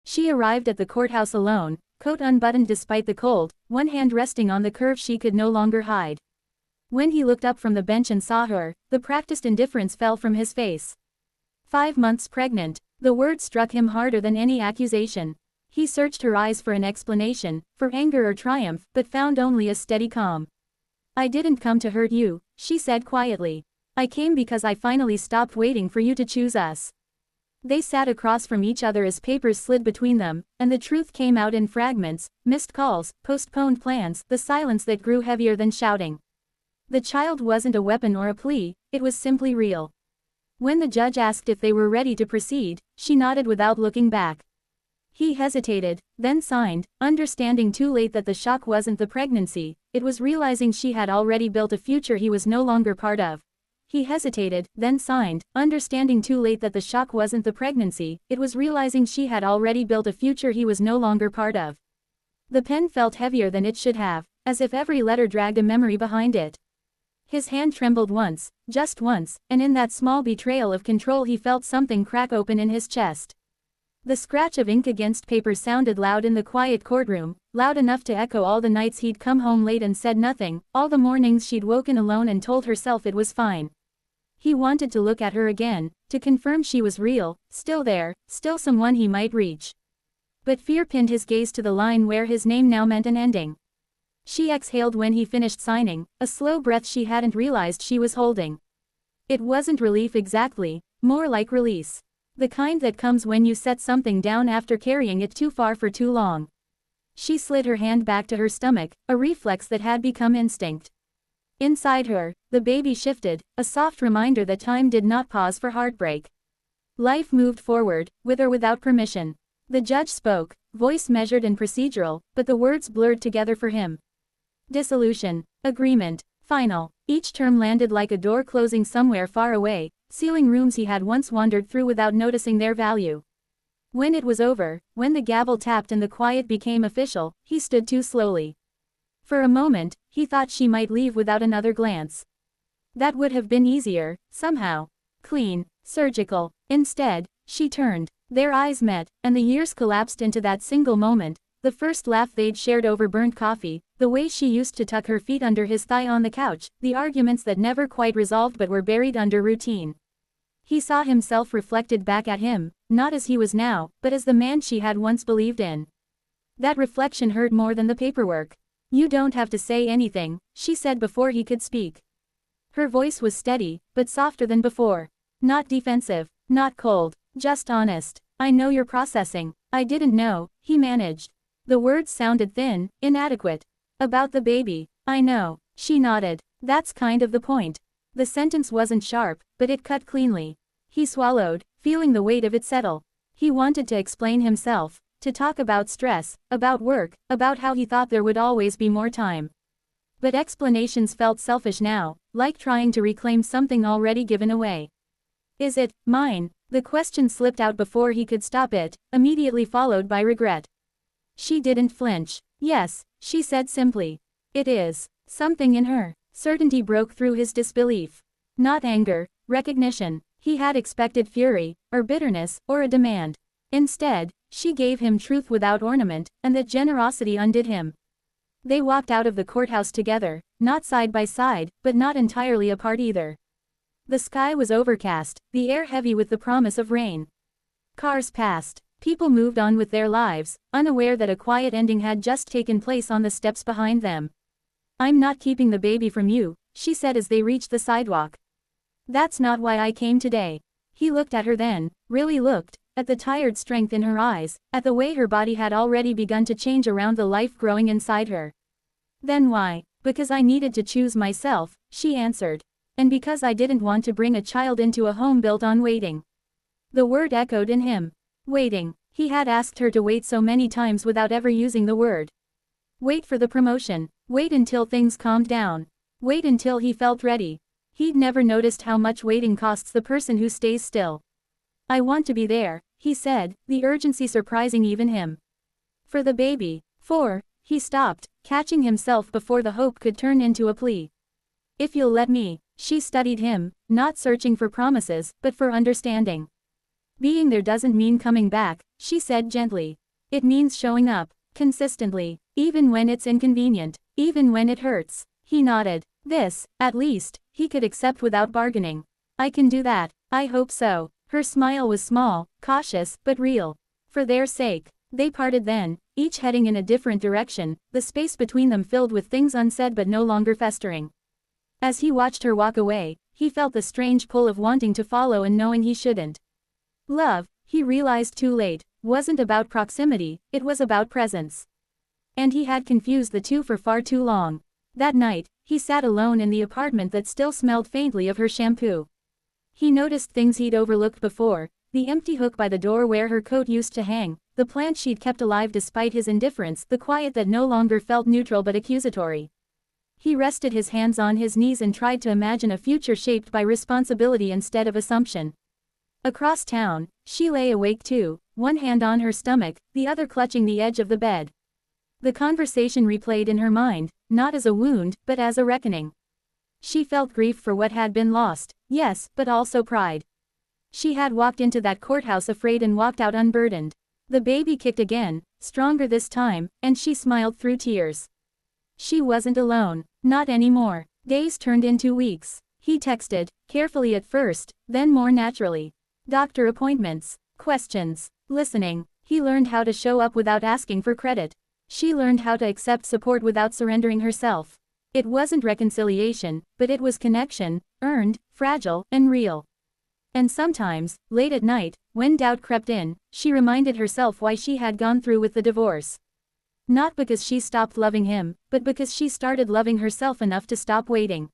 She arrived at the courthouse alone, coat unbuttoned despite the cold, one hand resting on the curve she could no longer hide. When he looked up from the bench and saw her, the practiced indifference fell from his face. 5 months pregnant. The word struck him harder than any accusation. He searched her eyes for an explanation, for anger or triumph, but found only a steady calm. "I didn't come to hurt you," she said quietly. "I came because I finally stopped waiting for you to choose us." They sat across from each other as papers slid between them, and the truth came out in fragments: missed calls, postponed plans, the silence that grew heavier than shouting. The child wasn't a weapon or a plea, it was simply real. When the judge asked if they were ready to proceed, she nodded without looking back. He hesitated, then signed, understanding too late that the shock wasn't the pregnancy, it was realizing she had already built a future he was no longer part of. He hesitated, then signed, understanding too late that the shock wasn't the pregnancy, it was realizing she had already built a future he was no longer part of. The pen felt heavier than it should have, as if every letter dragged a memory behind it. His hand trembled once, just once, and in that small betrayal of control he felt something crack open in his chest. The scratch of ink against paper sounded loud in the quiet courtroom, loud enough to echo all the nights he'd come home late and said nothing, all the mornings she'd woken alone and told herself it was fine. He wanted to look at her again, to confirm she was real, still there, still someone he might reach. But fear pinned his gaze to the line where his name now meant an ending. She exhaled when he finished signing, a slow breath she hadn't realized she was holding. It wasn't relief exactly, more like release. The kind that comes when you set something down after carrying it too far for too long. She slid her hand back to her stomach, a reflex that had become instinct. Inside her, the baby shifted, a soft reminder that time did not pause for heartbreak. Life moved forward, with or without permission. The judge spoke, voice measured and procedural, but the words blurred together for him. Dissolution, agreement, final. Each term landed like a door closing somewhere far away, sealing rooms he had once wandered through without noticing their value. When it was over, when the gavel tapped and the quiet became official, he stood too slowly. For a moment, he thought she might leave without another glance. That would have been easier, somehow. Clean, surgical. Instead, she turned. Their eyes met, and the years collapsed into that single moment. The first laugh they'd shared over burnt coffee, the way she used to tuck her feet under his thigh on the couch, the arguments that never quite resolved but were buried under routine. He saw himself reflected back at him, not as he was now, but as the man she had once believed in. That reflection hurt more than the paperwork. "You don't have to say anything," she said before he could speak. Her voice was steady, but softer than before. Not defensive, not cold, just honest. "I know you're processing." "I didn't know," he managed. The words sounded thin, inadequate. "About the baby." "I know." She nodded. "That's kind of the point." The sentence wasn't sharp, but it cut cleanly. He swallowed, feeling the weight of it settle. He wanted to explain himself, to talk about stress, about work, about how he thought there would always be more time. But explanations felt selfish now, like trying to reclaim something already given away. "Is it mine?" The question slipped out before he could stop it, immediately followed by regret. She didn't flinch. "Yes," she said simply. "It is." Something in her certainty broke through his disbelief. Not anger, recognition. He had expected fury, or bitterness, or a demand. Instead, she gave him truth without ornament, and that generosity undid him. They walked out of the courthouse together, not side by side, but not entirely apart either. The sky was overcast, the air heavy with the promise of rain. Cars passed. People moved on with their lives, unaware that a quiet ending had just taken place on the steps behind them. "I'm not keeping the baby from you," she said as they reached the sidewalk. "That's not why I came today." He looked at her then, really looked, at the tired strength in her eyes, at the way her body had already begun to change around the life growing inside her. "Then why?" "Because I needed to choose myself," she answered. "And because I didn't want to bring a child into a home built on waiting." The word echoed in him. Waiting. He had asked her to wait so many times without ever using the word. Wait for the promotion. Wait until things calmed down. Wait until he felt ready. He'd never noticed how much waiting costs the person who stays still. "I want to be there," he said, the urgency surprising even him. "For the baby." He stopped, catching himself before the hope could turn into a plea. "If you'll let me." She studied him, not searching for promises, but for understanding. Being there doesn't mean coming back, she said gently. It means showing up, consistently, even when it's inconvenient, even when it hurts. He nodded. This, at least, he could accept without bargaining. I can do that, I hope so. Her smile was small, cautious, but real. For their sake. They parted then, each heading in a different direction, the space between them filled with things unsaid but no longer festering. As he watched her walk away, he felt the strange pull of wanting to follow and knowing he shouldn't. Love, he realized too late, wasn't about proximity, it was about presence. And he had confused the two for far too long. That night, he sat alone in the apartment that still smelled faintly of her shampoo. He noticed things he'd overlooked before, the empty hook by the door where her coat used to hang, the plant she'd kept alive despite his indifference, the quiet that no longer felt neutral but accusatory. He rested his hands on his knees and tried to imagine a future shaped by responsibility instead of assumption. Across town, she lay awake too, one hand on her stomach, the other clutching the edge of the bed. The conversation replayed in her mind, not as a wound, but as a reckoning. She felt grief for what had been lost, yes, but also pride. She had walked into that courthouse afraid and walked out unburdened. The baby kicked again, stronger this time, and she smiled through tears. She wasn't alone, not anymore. Days turned into weeks. He texted, carefully at first, then more naturally. Doctor appointments, questions, listening. He learned how to show up without asking for credit. She learned how to accept support without surrendering herself. It wasn't reconciliation, but it was connection, earned, fragile, and real. And sometimes, late at night, when doubt crept in, she reminded herself why she had gone through with the divorce. Not because she stopped loving him, but because she started loving herself enough to stop waiting.